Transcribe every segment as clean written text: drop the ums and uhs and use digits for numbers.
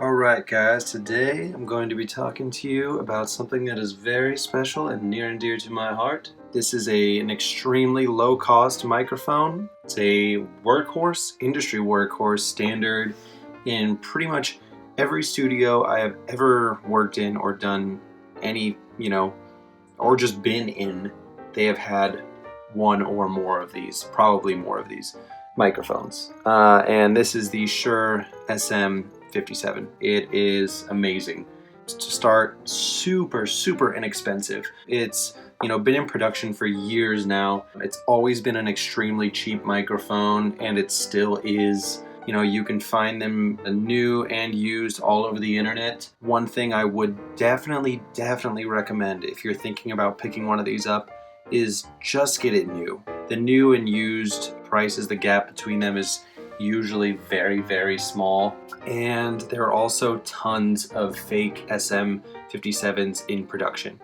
Alright guys, today I'm going to be talking to you about something that is very special and near and dear to my heart. This is an extremely low-cost microphone. It's a workhorse, industry workhorse, standard in pretty much every studio I have ever worked in or done any, or just been in. They have had one or more of these, probably more of these microphones. And this is the Shure SM57. It is amazing. To start, super inexpensive. It's been in production for years now. It's always been an extremely cheap microphone, and it still is. You can find them new and used all over the internet. One thing I would definitely recommend if you're thinking about picking one of these up is just get it new. The new and used prices, the gap between them is usually very small, and there are also tons of fake SM57s in production.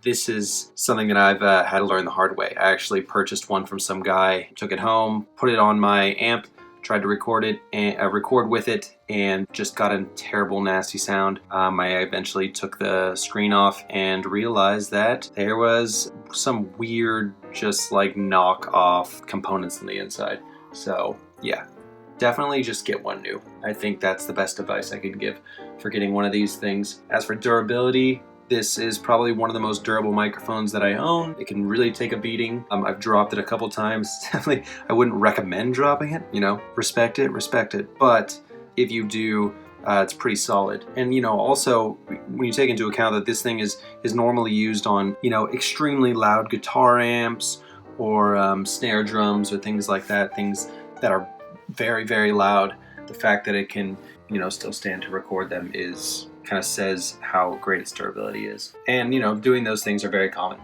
This is something that I've had to learn the hard way. I actually purchased one from some guy, took it home, put it on my amp, tried to record with it, and just got a terrible, nasty sound. I eventually took the screen off and realized that there was some weird, just like knockoff components on the inside. So yeah, definitely just get one new. I think that's the best advice I could give for getting one of these things. As for durability, this is probably one of the most durable microphones that I own. It can really take a beating. I've dropped it a couple times. Definitely, I wouldn't recommend dropping it. Respect it. But if you do, it's pretty solid. And also when you take into account that this thing is normally used on extremely loud guitar amps or snare drums or things like that, things that are very loud. The fact that it can still stand to record them is kind of says how great its durability is. And doing those things are very common.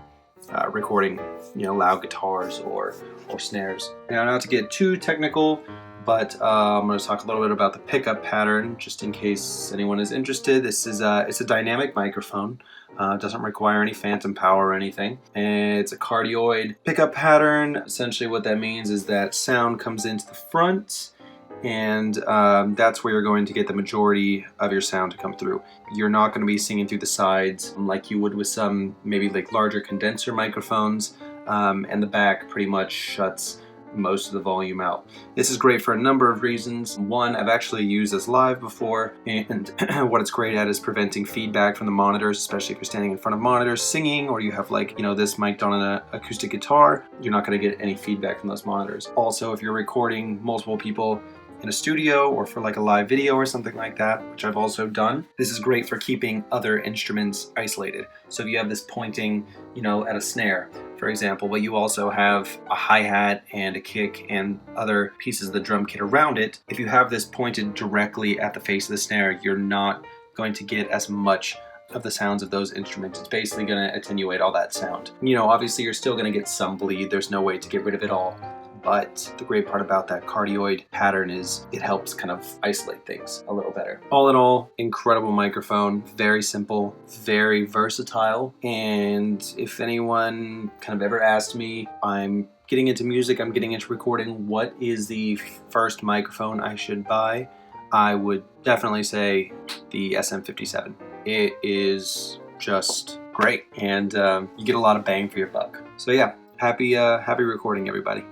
Recording loud guitars or snares. Now, not to get too technical, but I'm going to talk a little bit about the pickup pattern just in case anyone is interested. This is it's a dynamic microphone. It doesn't require any phantom power or anything. And it's a cardioid pickup pattern. Essentially what that means is that sound comes into the front, and that's where you're going to get the majority of your sound to come through. You're not going to be singing through the sides like you would with some maybe like larger condenser microphones, and the back pretty much shuts most of the volume out. This is great for a number of reasons. One, I've actually used this live before, and what it's great at is preventing feedback from the monitors, especially if you're standing in front of monitors singing, or you have this mic'd on an acoustic guitar. You're not going to get any feedback from those monitors. Also, if you're recording multiple people in a studio or for like a live video or something like that, which I've also done, this is great for keeping other instruments isolated. So if you have this pointing, at a snare, for example, but you also have a hi-hat and a kick and other pieces of the drum kit around it, if you have this pointed directly at the face of the snare, you're not going to get as much of the sounds of those instruments. It's basically going to attenuate all that sound. Obviously you're still going to get some bleed. There's no way to get rid of it all. But the great part about that cardioid pattern is it helps kind of isolate things a little better. All in all, incredible microphone, very simple, very versatile. And if anyone kind of ever asked me, I'm getting into music, I'm getting into recording, what is the first microphone I should buy? I would definitely say the SM57. It is just great, and you get a lot of bang for your buck. So yeah, happy recording, everybody.